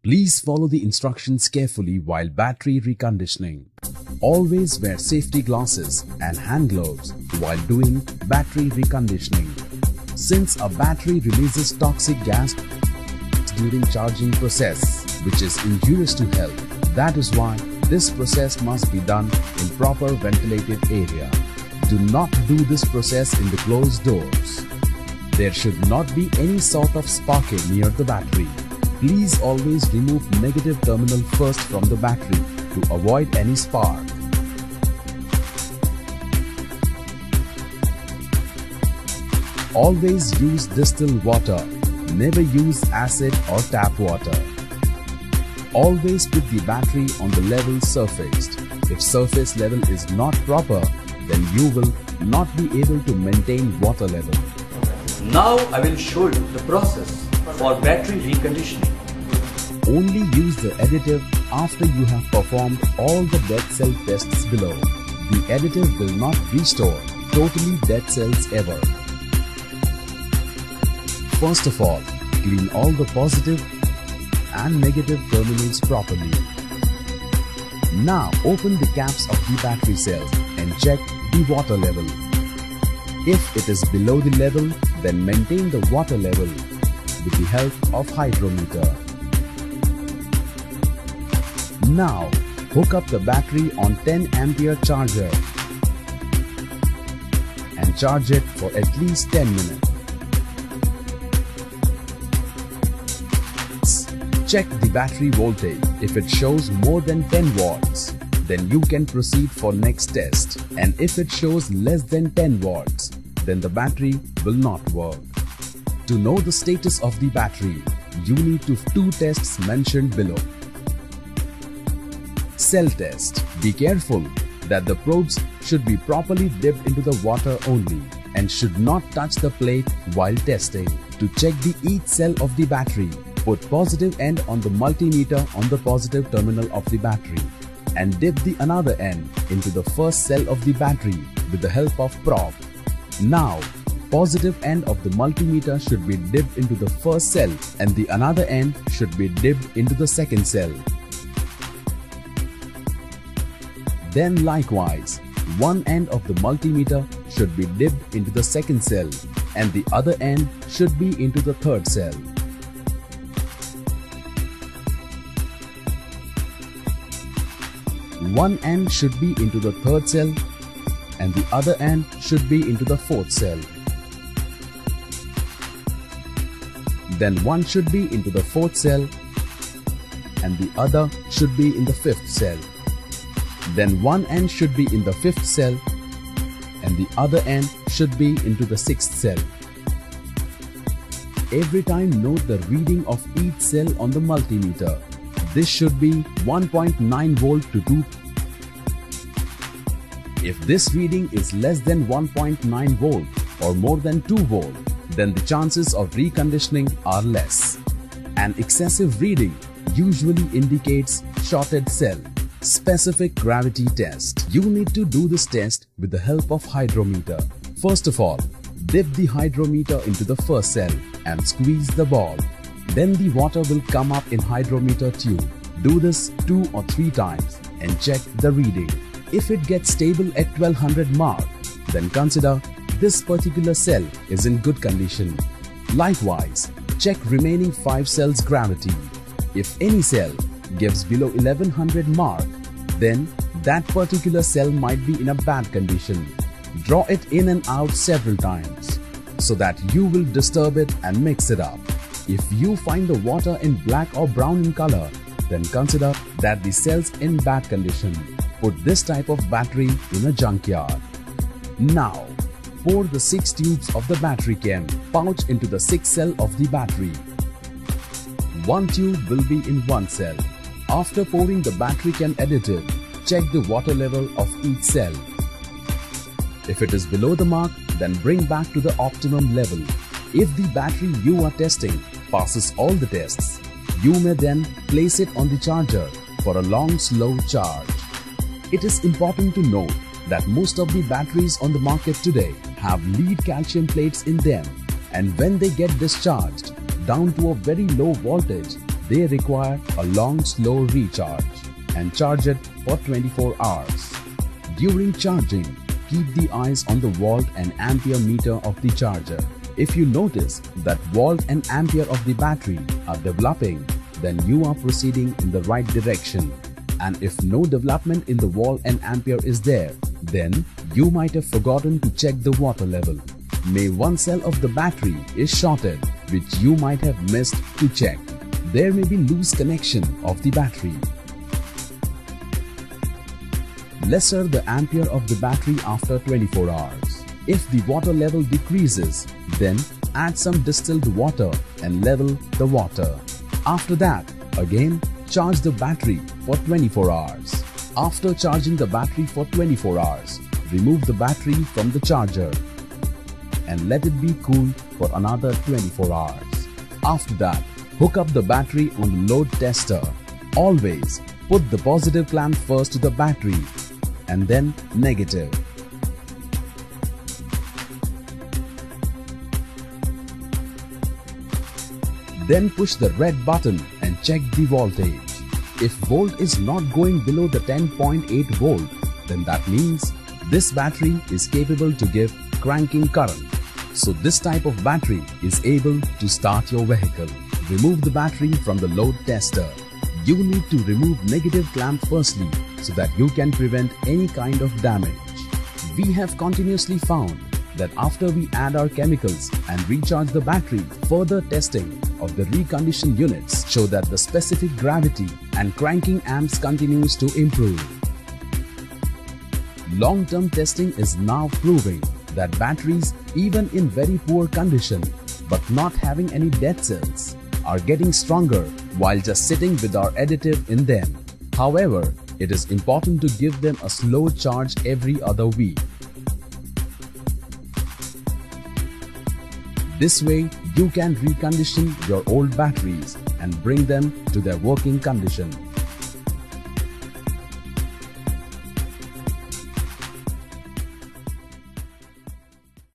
Please follow the instructions carefully while battery reconditioning. Always wear safety glasses and hand gloves while doing battery reconditioning. Since a battery releases toxic gas during charging process, which is injurious to health, that is why this process must be done in proper ventilated area. Do not do this process in the closed doors. There should not be any sort of sparking near the battery. Please always remove negative terminal first from the battery to avoid any spark. Always use distilled water. Never use acid or tap water. Always put the battery on the level surfaced. If surface level is not proper, then you will not be able to maintain water level. Now I will show you the process for battery reconditioning. Only use the additive after you have performed all the dead cell tests below. The additive will not restore totally dead cells ever. First of all, clean all the positive and negative terminals properly. Now open the caps of the battery cells and check the water level. If it is below the level, then maintain the water level with the help of hydrometer. Now hook up the battery on 10 ampere charger and charge it for at least 10 minutes. Check the battery voltage. If it shows more than 10 watts, then you can proceed for next test. And if it shows less than 10 watts, then the battery will not work. To know the status of the battery, you need to two tests mentioned below. Cell test. Be careful that the probes should be properly dipped into the water only and should not touch the plate while testing. To check the each cell of the battery, put positive end on the multimeter on the positive terminal of the battery and dip the another end into the first cell of the battery with the help of probe. Now, positive end of the multimeter should be dipped into the first cell and the another end should be dipped into the second cell. Then likewise, one end of the multimeter should be dipped into the second cell and the other end should be into the third cell. One end should be into the third cell and the other end should be into the fourth cell. Then one should be into the fourth cell and the other should be in the fifth cell. Then one end should be in the fifth cell and the other end should be into the sixth cell. Every time note the reading of each cell on the multimeter. This should be 1.9 volt to 2. If this reading is less than 1.9 volt or more than 2 volt, then the chances of reconditioning are less. An excessive reading usually indicates shorted cell. Specific gravity test. You need to do this test with the help of hydrometer. First of all, dip the hydrometer into the first cell and squeeze the ball. Then the water will come up in hydrometer tube. Do this 2 or 3 times and check the reading. If it gets stable at 1200 mark, then consider this particular cell is in good condition. Likewise, check remaining 5 cells' gravity. If any cell gives below 1100 mark, then that particular cell might be in a bad condition. Draw it in and out several times so that you will disturb it and mix it up. If you find the water in black or brown in color, then consider that the cell's in bad condition. Put this type of battery in a junkyard. Now, pour the 6 tubes of the battery chem pouch into the 6th cell of the battery. 1 tube will be in one cell. After pouring the battery chem additive, check the water level of each cell. If it is below the mark, then bring back to the optimum level. If the battery you are testing passes all the tests, you may then place it on the charger for a long slow charge. It is important to note that most of the batteries on the market today have lead calcium plates in them, and when they get discharged down to a very low voltage, they require a long slow recharge and charge it for 24 hours. During charging, keep the eyes on the volt and ampere meter of the charger. If you notice that volt and ampere of the battery are developing, then you are proceeding in the right direction. And if no development in the volt and ampere is there, then you might have forgotten to check the water level. May one cell of the battery is shorted, which you might have missed to check. There may be loose connection of the battery. Lesser the ampere of the battery after 24 hours. If the water level decreases, then add some distilled water and level the water. After that, again charge the battery for 24 hours. After charging the battery for 24 hours, remove the battery from the charger and let it be cooled for another 24 hours. After that, hook up the battery on the load tester. Always put the positive clamp first to the battery and then negative. Then push the red button and check the voltage. If volt is not going below the 10.8 volt, then that means this battery is capable to give cranking current. So this type of battery is able to start your vehicle. Remove the battery from the load tester. You need to remove negative clamp firstly so that you can prevent any kind of damage. We have continuously found that after we add our chemicals and recharge the battery, further testing of the reconditioned units show that the specific gravity and cranking amps continues to improve. Long-term testing is now proving that batteries, even in very poor condition but not having any dead cells, are getting stronger while just sitting with our additive in them. However, it is important to give them a slow charge every other week. This way, you can recondition your old batteries and bring them to their working condition.